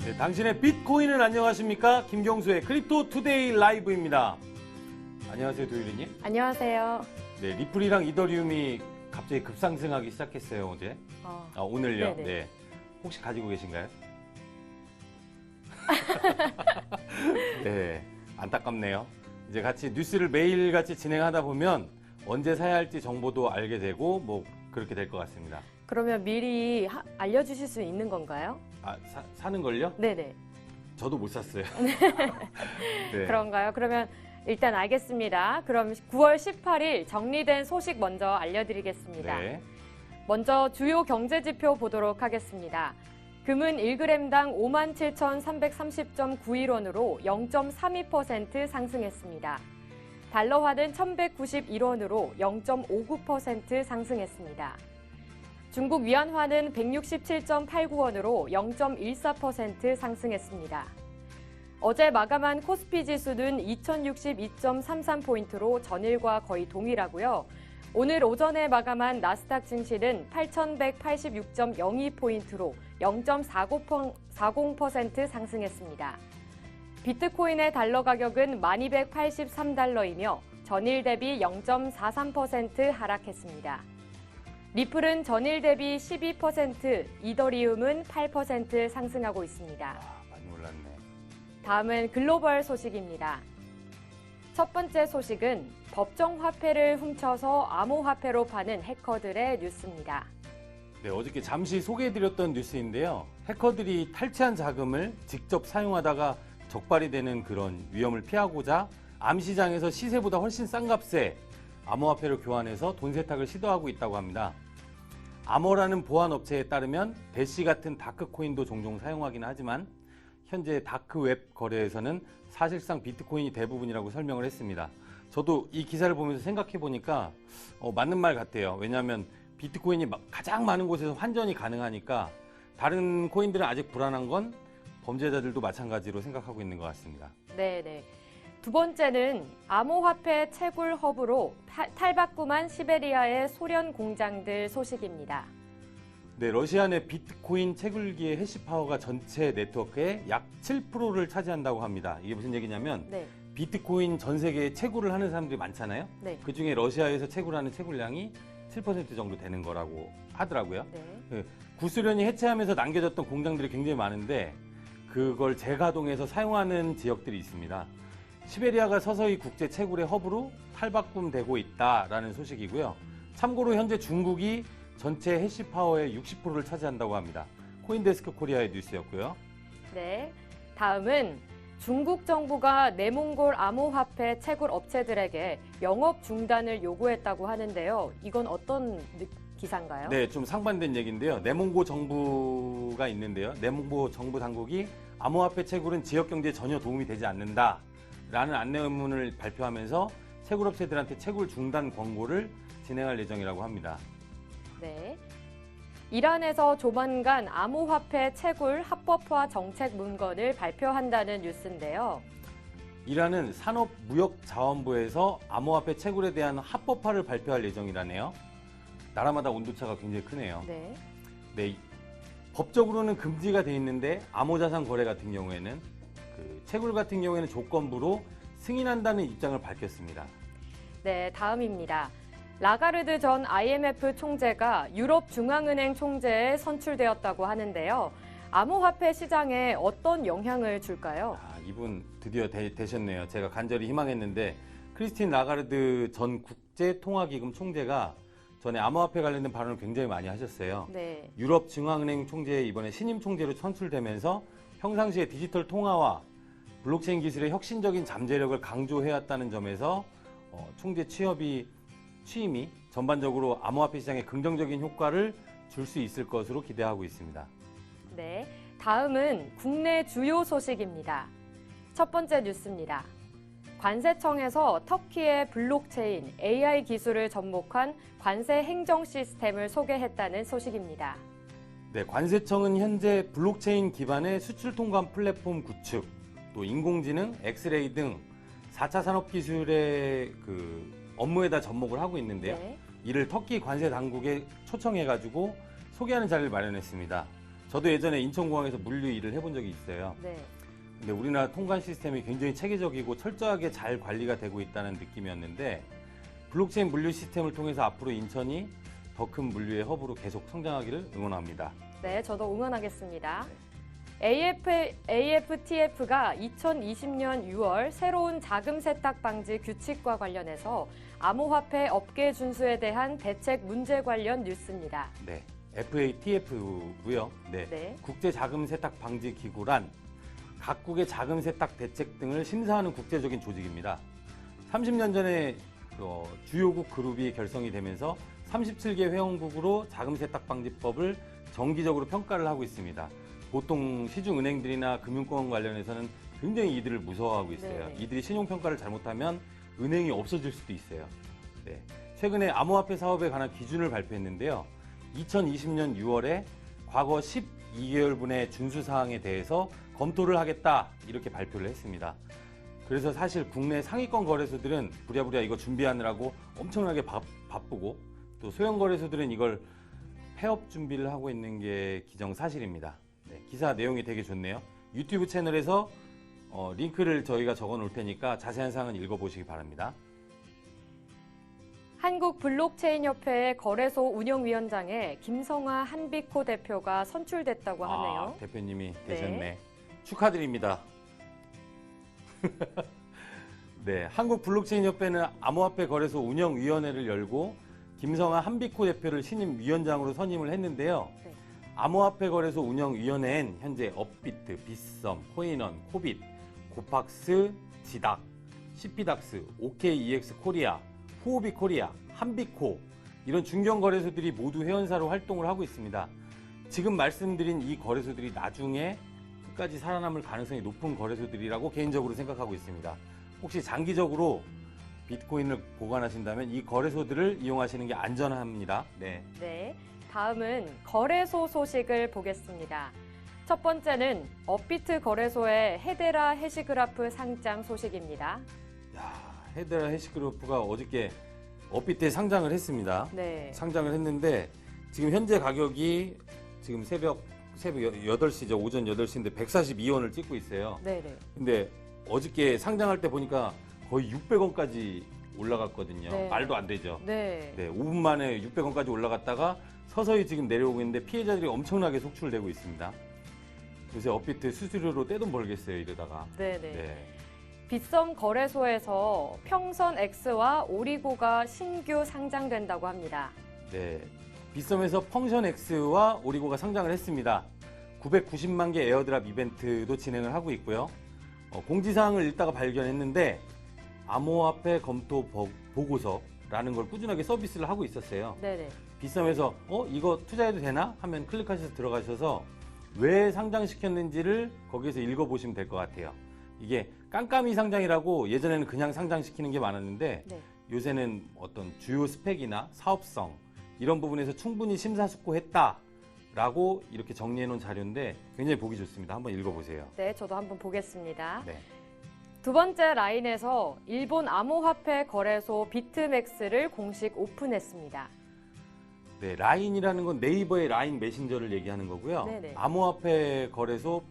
네, 당신의 비트코인은 안녕하십니까? 김경수의 크립토 투데이 라이브입니다. 안녕하세요, 도유리님. 안녕하세요. 네, 리플이랑 이더리움이 갑자기 급상승하기 시작했어요, 어제. 오늘요. 네네. 네. 혹시 가지고 계신가요? 네, 안타깝네요. 이제 같이 뉴스를 매일같이 진행하다 보면 언제 사야 할지 정보도 알게 되고 뭐 그렇게 될 것 같습니다. 그러면 미리 알려주실 수 있는 건가요? 사는 걸요? 네네. 저도 못 샀어요. 네. 그런가요? 그러면 일단 알겠습니다. 그럼 9월 18일 정리된 소식 먼저 알려드리겠습니다. 네. 먼저 주요 경제지표 보도록 하겠습니다. 금은 1g당 57,330.91원으로 0.32% 상승했습니다. 달러화는 1,191원으로 0.59% 상승했습니다. 중국 위안화는 167.89원으로 0.14% 상승했습니다. 어제 마감한 코스피 지수는 2,062.33포인트로 전일과 거의 동일하고요. 오늘 오전에 마감한 나스닥 증시는 8,186.02포인트로 0.40% 상승했습니다. 비트코인의 달러 가격은 1,283달러이며 전일 대비 0.43% 하락했습니다. 리플은 전일 대비 12%, 이더리움은 8% 상승하고 있습니다. 많이 올랐네. 다음은 글로벌 소식입니다. 첫 번째 소식은 법정 화폐를 훔쳐서 암호화폐로 파는 해커들의 뉴스입니다. 네, 어저께 잠시 소개해드렸던 뉴스인데요. 해커들이 탈취한 자금을 직접 사용하다가 적발이 되는 그런 위험을 피하고자 암시장에서 시세보다 훨씬 싼 값에 암호화폐를 교환해서 돈 세탁을 시도하고 있다고 합니다. 암호라는 보안 업체에 따르면 대시 같은 다크코인도 종종 사용하긴 하지만 현재 다크웹 거래에서는 사실상 비트코인이 대부분이라고 설명을 했습니다. 저도 이 기사를 보면서 생각해 보니까 맞는 말 같아요. 왜냐하면 비트코인이 가장 많은 곳에서 환전이 가능하니까 다른 코인들은 아직 불안한 건 범죄자들도 마찬가지로 생각하고 있는 것 같습니다. 네네. 두 번째는 암호화폐 채굴 허브로 탈바꿈한 시베리아의 소련 공장들 소식입니다. 네, 러시아 내 비트코인 채굴기의 해시파워가 전체 네트워크의 약 7%를 차지한다고 합니다. 이게 무슨 얘기냐면 네. 비트코인 전 세계에 채굴을 하는 사람들이 많잖아요. 네. 그중에 러시아에서 채굴하는 채굴량이 7% 정도 되는 거라고 하더라고요. 네. 구소련이 해체하면서 남겨졌던 공장들이 굉장히 많은데 그걸 재가동해서 사용하는 지역들이 있습니다. 시베리아가 서서히 국제 채굴의 허브로 탈바꿈되고 있다라는 소식이고요. 참고로 현재 중국이 전체 해시파워의 60%를 차지한다고 합니다. 코인데스크 코리아의 뉴스였고요. 네. 다음은 중국 정부가 내몽골 암호화폐 채굴 업체들에게 영업 중단을 요구했다고 하는데요. 이건 어떤 기사인가요? 네, 좀 상반된 얘기인데요. 내몽고 정부가 있는데요. 내몽고 정부 당국이 암호화폐 채굴은 지역 경제에 전혀 도움이 되지 않는다라는 안내문을 발표하면서 채굴업체들한테 채굴 중단 권고를 진행할 예정이라고 합니다. 네. 이란에서 조만간 암호화폐 채굴 합법화 정책 문건을 발표한다는 뉴스인데요. 이란은 산업무역자원부에서 암호화폐 채굴에 대한 합법화를 발표할 예정이라네요. 나라마다 온도차가 굉장히 크네요. 네. 네, 법적으로는 금지가 돼 있는데 암호자산 거래 같은 경우에는 채굴 같은 경우에는 조건부로 승인한다는 입장을 밝혔습니다. 네, 다음입니다. 라가르드 전 IMF 총재가 유럽 중앙은행 총재에 선출되었다고 하는데요. 암호화폐 시장에 어떤 영향을 줄까요? 이분 드디어 되셨네요. 제가 간절히 희망했는데 크리스틴 라가르드 전 국제통화기금 총재가 전에 암호화폐 관련된 발언을 굉장히 많이 하셨어요. 네. 유럽 중앙은행 총재에 이번에 신임 총재로 선출되면서 평상시에 디지털 통화와 블록체인 기술의 혁신적인 잠재력을 강조해왔다는 점에서 총재 취임이 전반적으로 암호화폐 시장에 긍정적인 효과를 줄 수 있을 것으로 기대하고 있습니다. 네. 다음은 국내 주요 소식입니다. 첫 번째 뉴스입니다. 관세청에서 터키의 블록체인 AI 기술을 접목한 관세 행정 시스템을 소개했다는 소식입니다. 네, 관세청은 현재 블록체인 기반의 수출 통관 플랫폼 구축, 또 인공지능, 엑스레이 등 4차 산업 기술의 업무에다 접목을 하고 있는데요. 네. 이를 터키 관세 당국에 초청해가지고 소개하는 자리를 마련했습니다. 저도 예전에 인천공항에서 물류 일을 해본 적이 있어요. 네. 근데 우리나라 통관 시스템이 굉장히 체계적이고 철저하게 잘 관리가 되고 있다는 느낌이었는데 블록체인 물류 시스템을 통해서 앞으로 인천이 더 큰 물류의 허브로 계속 성장하기를 응원합니다. 네, 저도 응원하겠습니다. AFTF가 2020년 6월 새로운 자금 세탁 방지 규칙과 관련해서 암호화폐 업계 준수에 대한 대책 문제 관련 뉴스입니다. 네, FATF고요. 네, 네. 국제 자금 세탁 방지 기구란 각국의 자금 세탁 대책 등을 심사하는 국제적인 조직입니다. 30년 전에 주요국 그룹이 결성이 되면서 37개 회원국으로 자금 세탁 방지법을 정기적으로 평가를 하고 있습니다. 보통 시중은행들이나 금융권 관련해서는 굉장히 이들을 무서워하고 있어요. 네네. 이들이 신용평가를 잘못하면 은행이 없어질 수도 있어요. 네. 최근에 암호화폐 사업에 관한 기준을 발표했는데요. 2020년 6월에 과거 12개월분의 준수사항에 대해서 검토를 하겠다 이렇게 발표를 했습니다. 그래서 사실 국내 상위권 거래소들은 부랴부랴 이거 준비하느라고 엄청나게 바쁘고 또 소형 거래소들은 이걸 폐업 준비를 하고 있는 게 기정사실입니다. 네, 기사 내용이 되게 좋네요. 유튜브 채널에서 링크를 저희가 적어 놓을 테니까 자세한 사항은 읽어보시기 바랍니다. 한국 블록체인협회의 거래소 운영위원장에 김성아 한비코 대표가 선출됐다고 하네요. 대표님이 네. 되셨네. 축하드립니다. 네, 한국 블록체인협회는 암호화폐 거래소 운영위원회를 열고 김성아 한비코 대표를 신임 위원장으로 선임을 했는데요. 네. 암호화폐 거래소 운영위원회엔 현재 업비트, 빗썸, 코인원, 코빗, 고팍스, 지닥, CP닥스, OKEX 코리아, 후오비 코리아, 한비코 이런 중견 거래소들이 모두 회원사로 활동을 하고 있습니다. 지금 말씀드린 이 거래소들이 나중에 끝까지 살아남을 가능성이 높은 거래소들이라고 개인적으로 생각하고 있습니다. 혹시 장기적으로 비트코인을 보관하신다면 이 거래소들을 이용하시는 게 안전합니다. 네. 네, 다음은 거래소 소식을 보겠습니다. 첫 번째는 업비트 거래소의 헤데라 해시그라프 상장 소식입니다. 헤데라 해시그룹프가 어저께 업비트에 상장을 했습니다. 네. 상장을 했는데 지금 현재 가격이 지금 새벽 8시죠. 오전 8시인데 142원을 찍고 있어요. 네네. 근데 어저께 상장할 때 보니까 거의 600원까지 올라갔거든요. 네. 말도 안 되죠. 네. 네, 5분 만에 600원까지 올라갔다가 서서히 지금 내려오고 있는데 피해자들이 엄청나게 속출되고 있습니다. 요새 업비트 수수료로 떼돈 벌겠어요, 이러다가. 네네. 네. 빗썸 거래소에서 평선 X와 오리고가 신규 상장된다고 합니다. 네. 빗썸에서 펑션 X와 오리고가 상장을 했습니다. 990만 개 에어드랍 이벤트도 진행을 하고 있고요. 공지사항을 읽다가 발견했는데 암호화폐 검토 보고서라는 걸 꾸준하게 서비스를 하고 있었어요. 네네. 빗썸에서 이거 투자해도 되나? 하면 클릭하셔서 들어가셔서 왜 상장시켰는지를 거기에서 읽어보시면 될 것 같아요. 이게 깜깜이 상장이라고 예전에는 그냥 상장시키는 게 많았는데 네. 요새는 어떤 주요 스펙이나 사업성 이런 부분에서 충분히 심사숙고했다라고 이렇게 정리해 놓은 자료인데 굉장히 보기 좋습니다. 한번 읽어보세요. 네, 저도 한번 보겠습니다. 네. 두 번째 라인에서 일본 암호화폐 거래소 비트맥스를 공식 오픈했습니다. 네, 라인이라는 건 네이버의 라인 메신저를 얘기하는 거고요. 네네. 암호화폐 거래소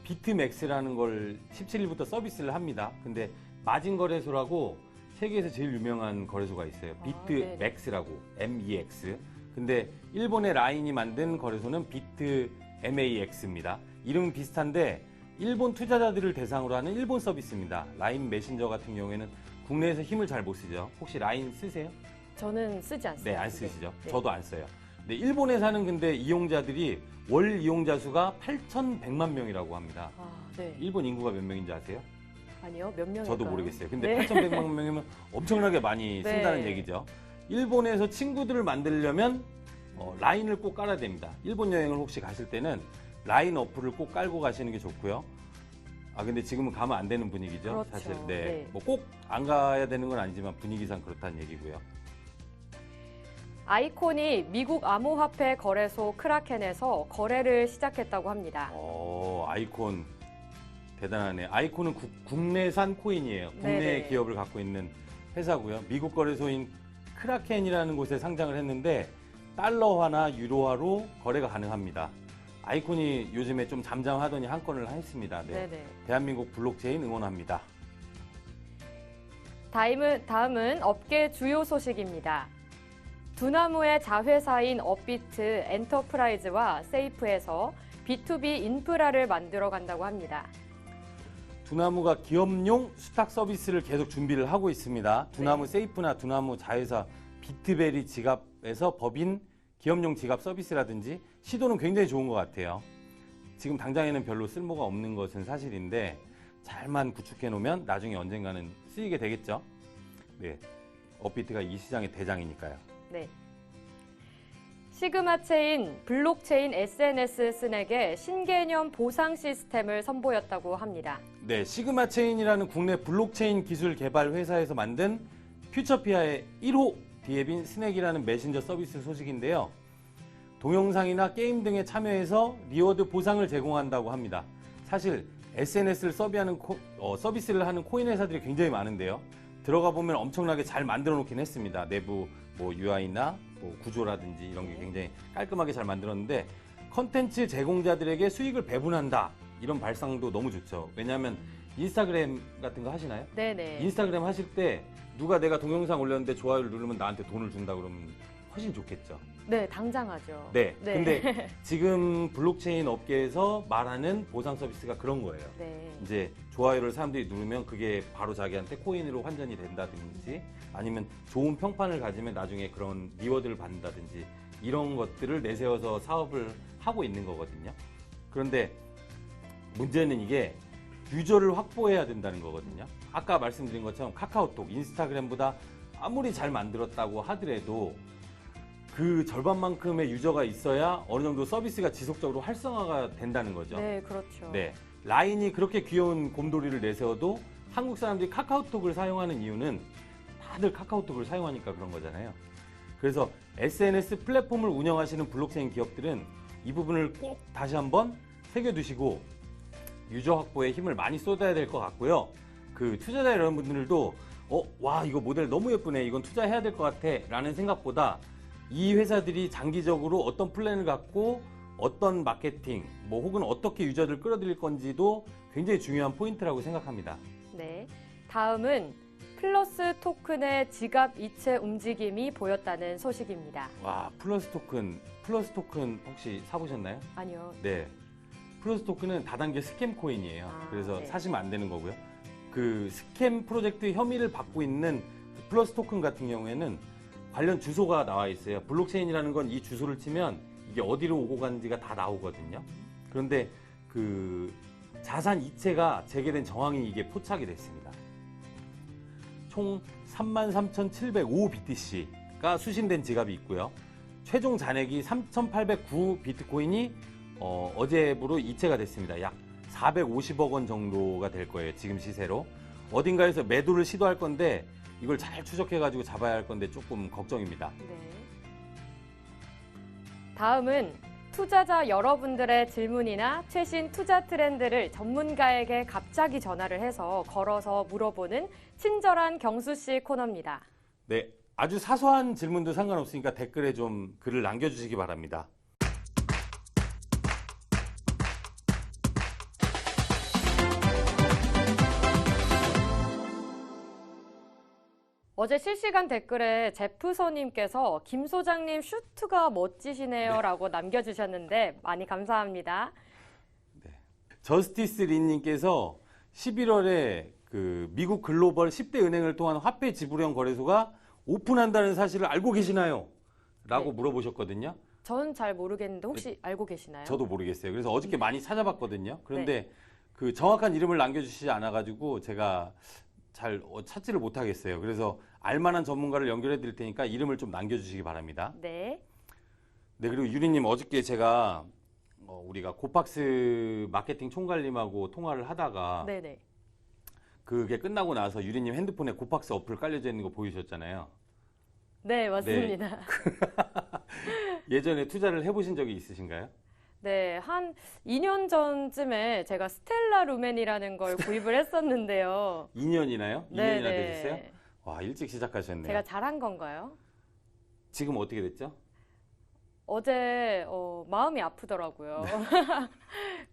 비트맥스라는 걸 17일부터 서비스를 합니다. 근데 마진거래소라고 세계에서 제일 유명한 거래소가 있어요. 비트맥스라고, MEX. 근데 일본의 라인이 만든 거래소는 비트MAX입니다. 이름은 비슷한데 일본 투자자들을 대상으로 하는 일본 서비스입니다. 라인 메신저 같은 경우에는 국내에서 힘을 잘 못 쓰죠. 혹시 라인 쓰세요? 저는 쓰지 않습니다. 네, 안 쓰시죠. 네. 저도 안 써요. 근데 일본에 사는 근데 이용자들이 월 이용자 수가 8,100만 명이라고 합니다. 아, 네. 일본 인구가 몇 명인지 아세요? 아니요, 몇 명일까요? 저도 모르겠어요. 근데 네. 8,100만 명이면 엄청나게 많이 네. 쓴다는 얘기죠. 일본에서 친구들을 만들려면 라인을 꼭 깔아야 됩니다. 일본 여행을 혹시 가실 때는 라인 어플을 꼭 깔고 가시는 게 좋고요. 근데 지금은 가면 안 되는 분위기죠. 그렇죠. 사실. 네. 네. 뭐 꼭 안 가야 되는 건 아니지만 분위기상 그렇다는 얘기고요. 아이콘이 미국 암호화폐 거래소 크라켄에서 거래를 시작했다고 합니다. 아이콘 대단하네. 아이콘은 국내산 코인이에요. 국내 네네. 기업을 갖고 있는 회사고요. 미국 거래소인 크라켄이라는 곳에 상장을 했는데 달러화나 유로화로 거래가 가능합니다. 아이콘이 요즘에 좀 잠잠하더니 한 건을 했습니다. 네. 네네. 대한민국 블록체인 응원합니다. 다음은 업계 주요 소식입니다. 두나무의 자회사인 업비트 엔터프라이즈와 세이프에서 B2B 인프라를 만들어 간다고 합니다. 두나무가 기업용 수탁 서비스를 계속 준비를 하고 있습니다. 두나무 세이프나 두나무 자회사 비트베리 지갑에서 법인 기업용 지갑 서비스라든지 시도는 굉장히 좋은 것 같아요. 지금 당장에는 별로 쓸모가 없는 것은 사실인데 잘만 구축해 놓으면 나중에 언젠가는 쓰이게 되겠죠. 네, 업비트가 이 시장의 대장이니까요. 네. 시그마체인 블록체인 SNS 스낵에 신개념 보상 시스템을 선보였다고 합니다. 네, 시그마 체인이라는 국내 블록체인 기술 개발 회사에서 만든 퓨처피아의 1호 비앱인 스낵이라는 메신저 서비스 소식인데요. 동영상이나 게임 등에 참여해서 리워드 보상을 제공한다고 합니다. 사실 SNS를 서비스를 하는 코인 회사들이 굉장히 많은데요. 들어가 보면 엄청나게 잘 만들어 놓긴 했습니다. 내부 UI나 구조라든지 이런 게 굉장히 깔끔하게 잘 만들었는데 컨텐츠 제공자들에게 수익을 배분한다. 이런 발상도 너무 좋죠. 왜냐하면 인스타그램 같은 거 하시나요? 네네. 인스타그램 하실 때 누가 내가 동영상 올렸는데 좋아요를 누르면 나한테 돈을 준다 그러면 훨씬 좋겠죠. 네, 당장 하죠. 네. 네. 근데 지금 블록체인 업계에서 말하는 보상 서비스가 그런 거예요. 네. 이제 좋아요를 사람들이 누르면 그게 바로 자기한테 코인으로 환전이 된다든지 아니면 좋은 평판을 가지면 나중에 그런 리워드를 받는다든지 이런 것들을 내세워서 사업을 하고 있는 거거든요. 그런데 문제는 이게 유저를 확보해야 된다는 거거든요. 아까 말씀드린 것처럼 카카오톡, 인스타그램보다 아무리 잘 만들었다고 하더라도 그 절반만큼의 유저가 있어야 어느 정도 서비스가 지속적으로 활성화가 된다는 거죠. 네, 그렇죠. 네. 라인이 그렇게 귀여운 곰돌이를 내세워도 한국 사람들이 카카오톡을 사용하는 이유는 다들 카카오톡을 사용하니까 그런 거잖아요. 그래서 SNS 플랫폼을 운영하시는 블록체인 기업들은 이 부분을 꼭 다시 한번 새겨두시고 유저 확보에 힘을 많이 쏟아야 될 것 같고요. 그 투자자 여러분들도 와 이거 모델 너무 예쁘네. 이건 투자해야 될 것 같아. 라는 생각보다 이 회사들이 장기적으로 어떤 플랜을 갖고 어떤 마케팅, 혹은 어떻게 유저를 끌어들일 건지도 굉장히 중요한 포인트라고 생각합니다. 네. 다음은 플러스 토큰의 지갑 이체 움직임이 보였다는 소식입니다. 와, 플러스 토큰 혹시 사보셨나요? 아니요. 네. 플러스 토큰은 다단계 스캠 코인이에요. 그래서 네. 사시면 안 되는 거고요. 그 스캠 프로젝트 혐의를 받고 있는 플러스 토큰 같은 경우에는 관련 주소가 나와 있어요. 블록체인이라는 건 이 주소를 치면 이게 어디로 오고 가는지가 다 나오거든요. 그런데 그 자산 이체가 재개된 정황이 이게 포착이 됐습니다. 총 33,705 BTC가 수신된 지갑이 있고요. 최종 잔액이 3,809 비트코인이 어제부로 이체가 됐습니다. 약 450억 원 정도가 될 거예요. 지금 시세로. 어딘가에서 매도를 시도할 건데 이걸 잘 추적해가지고 잡아야 할 건데 조금 걱정입니다. 네. 다음은 투자자 여러분들의 질문이나 최신 투자 트렌드를 전문가에게 갑자기 전화를 해서 걸어서 물어보는 친절한 경수 씨 코너입니다. 네, 아주 사소한 질문도 상관없으니까 댓글에 좀 글을 남겨주시기 바랍니다. 어제 실시간 댓글에 제프서님께서 김 소장님 슈트가 멋지시네요 라고 남겨주셨는데 많이 감사합니다. 네. 저스티스 린님께서 11월에 그 미국 글로벌 10대 은행을 통한 화폐 지불형 거래소가 오픈한다는 사실을 알고 계시나요? 라고 네. 물어보셨거든요. 저는 잘 모르겠는데 혹시 알고 계시나요? 저도 모르겠어요. 그래서 어저께 많이 찾아봤거든요. 그런데 그 정확한 이름을 남겨주시지 않아가지고 제가 잘 찾지를 못하겠어요. 그래서 알만한 전문가를 연결해 드릴 테니까 이름을 좀 남겨주시기 바랍니다. 네. 네, 그리고 유리님 어저께 제가 우리가 고팍스 마케팅 총괄님하고 통화를 하다가 네네. 그게 끝나고 나서 유리님 핸드폰에 고팍스 어플 깔려져 있는 거 보이셨잖아요. 네, 맞습니다. 예전에 투자를 해보신 적이 있으신가요? 네, 한 2년 전쯤에 제가 스텔라 루멘이라는 걸 구입을 했었는데요. 2년이나요? 2년이나 네네. 되셨어요? 와, 일찍 시작하셨네요. 제가 잘한 건가요? 지금 어떻게 됐죠? 어제 마음이 아프더라고요.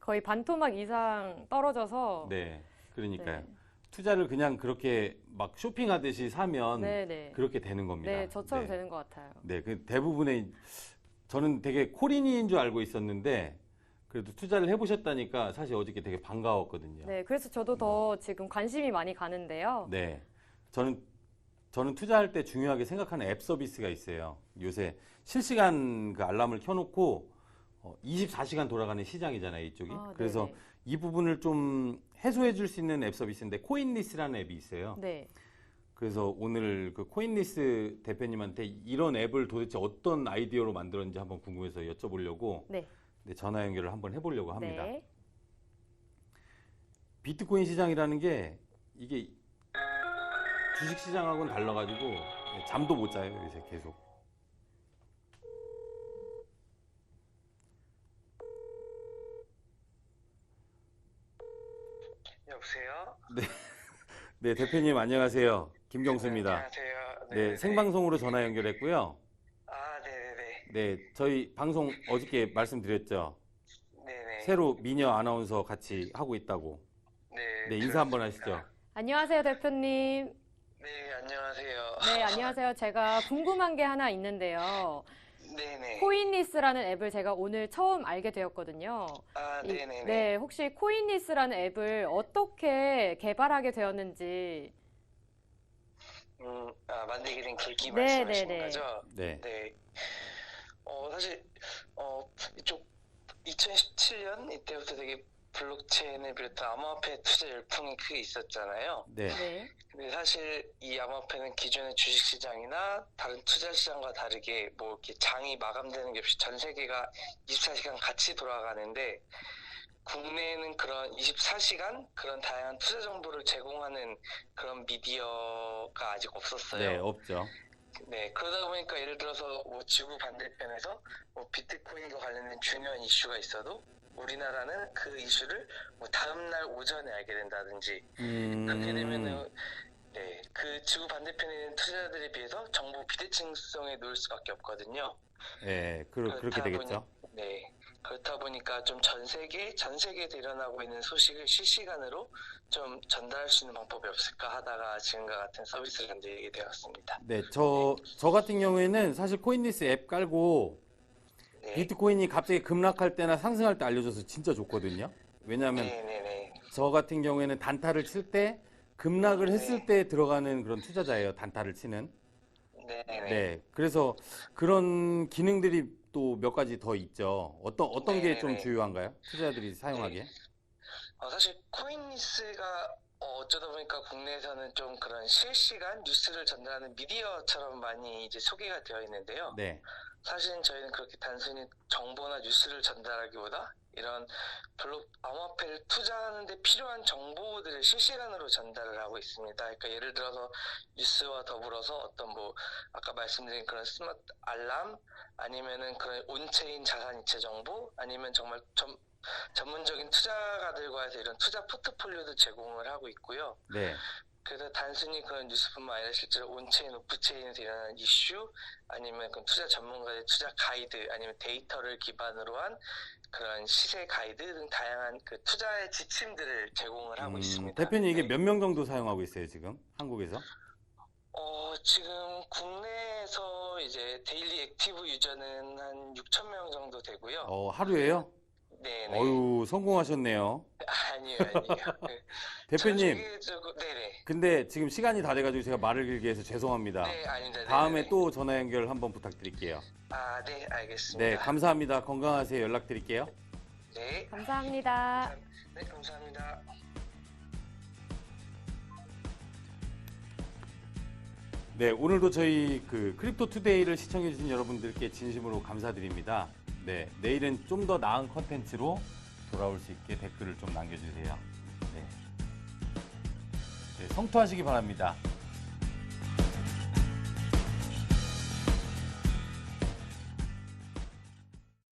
거의 반토막 이상 떨어져서. 네, 그러니까요. 네. 투자를 그냥 그렇게 막 쇼핑하듯이 사면 네네. 그렇게 되는 겁니다. 네, 저처럼 네. 되는 것 같아요. 네, 그 대부분의 저는 되게 코린인 줄 알고 있었는데 그래도 투자를 해보셨다니까 사실 어저께 되게 반가웠거든요. 네, 그래서 저도 더 지금 관심이 많이 가는데요. 네, 저는 투자할 때 중요하게 생각하는 앱 서비스가 있어요. 요새 실시간 그 알람을 켜놓고 24시간 돌아가는 시장이잖아요, 이쪽이. 아, 그래서 네네. 이 부분을 좀 해소해 줄 수 있는 앱 서비스인데 코인리스라는 앱이 있어요. 네. 그래서 오늘 그 코인리스 대표님한테 이런 앱을 도대체 어떤 아이디어로 만들었는지 한번 궁금해서 여쭤보려고 네. 네, 전화 연결을 한번 해보려고 합니다. 네. 비트코인 시장이라는 게 이게 주식 시장하고는 달라가지고 네, 잠도 못 자요, 요새 계속. 여보세요? 네, 대표님 안녕하세요. 김경수입니다. 안녕하세요. 네, 생방송으로 전화 연결했고요. 아, 네네네. 네, 저희 방송 어저께 말씀드렸죠. 네네. 새로 미녀 아나운서 같이 하고 있다고. 네. 네, 인사 한번 하시죠. 안녕하세요, 대표님. 네, 안녕하세요. 네, 안녕하세요. 제가 궁금한 게 하나 있는데요. 네네. 코인리스라는 앱을 제가 오늘 처음 알게 되었거든요. 아, 네네네. 네, 혹시 코인리스라는 앱을 어떻게 개발하게 되었는지. 만들게 된 계기 네, 말씀하시는 네네. 거죠? 네. 네. 사실, 이쪽 2017년 이때부터 되게 블록체인을 비롯한 암호화폐 투자 열풍이 크게 있었잖아요. 네. 네. 근데 사실 이 암호화폐는 기존의 주식시장이나 다른 투자시장과 다르게 뭐 이렇게 장이 마감되는 게 없이 전 세계가 24시간 같이 돌아가는데 국내에는 그런 24시간 그런 다양한 투자 정보를 제공하는 그런 미디어가 아직 없었어요. 네, 없죠. 네, 그러다 보니까 예를 들어서 뭐 지구 반대편에서 뭐 비트코인과 관련된 중요한 이슈가 있어도 우리나라는 그 이슈를 뭐 다음날 오전에 알게 된다든지 그렇게 되면은 네, 그 지구 반대편에 있는 투자자들에 비해서 정보 비대칭성에 놓일 수밖에 없거든요. 네, 그렇게 그렇다 되겠죠. 네, 그렇다 보니까 좀 전 세계에서 일어나고 있는 소식을 실시간으로 좀 전달할 수 있는 방법이 없을까 하다가 지금과 같은 서비스를 만들게 되었습니다. 네, 저 같은 경우에는 사실 코인리스 앱 깔고 네, 비트코인이 갑자기 급락할 때나 상승할 때 알려줘서 진짜 좋거든요. 왜냐하면 네네네. 저 같은 경우에는 단타를 칠 때 급락을 네. 했을 때 들어가는 그런 투자자예요. 단타를 치는. 네네. 네, 그래서 그런 기능들이 또 몇 가지 더 있죠. 어떤 게 좀 네네. 주요한가요? 투자자들이 사용하기에? 사실 코인리스가 어쩌다 보니까 국내에서는 좀 그런 실시간 뉴스를 전달하는 미디어처럼 많이 이제 소개가 되어 있는데요. 네, 사실은 저희는 그렇게 단순히 정보나 뉴스를 전달하기보다 이런 암호화폐를 투자하는데 필요한 정보들을 실시간으로 전달을 하고 있습니다. 그러니까 예를 들어서 뉴스와 더불어서 어떤 뭐 아까 말씀드린 그런 스마트 알람 아니면은 그런 온체인 자산 이체 정보 아니면 정말 전문적인 투자가들과에서 이런 투자 포트폴리오도 제공을 하고 있고요. 네, 그래서 단순히 그런 뉴스뿐만 아니라 실제로 온체인, 오프체인에서 일어나는 이슈 아니면 그 투자 전문가의 투자 가이드 아니면 데이터를 기반으로 한 그런 시세 가이드 등 다양한 그 투자의 지침들을 제공을 하고 있습니다. 대표님 이게 네. 몇 명 정도 사용하고 있어요, 지금? 한국에서? 지금 국내에서 이제 데일리 액티브 유저는 한 6,000명 정도 되고요. 하루에요? 네네. 어유 성공하셨네요. 아니요. 네. 대표님, 네네. 근데 지금 시간이 다 돼가지고 제가 말을 길게 해서 죄송합니다. 네, 아닙니다. 다음에 네네네. 또 전화 연결 한번 부탁드릴게요. 네, 알겠습니다. 네, 감사합니다. 건강하세요. 연락드릴게요. 네. 감사합니다. 네, 감사합니다. 네, 오늘도 저희 그 크립토 투데이를 시청해주신 여러분들께 진심으로 감사드립니다. 네, 내일은 좀 더 나은 컨텐츠로 돌아올 수 있게 댓글을 좀 남겨주세요. 네, 성투하시기 바랍니다.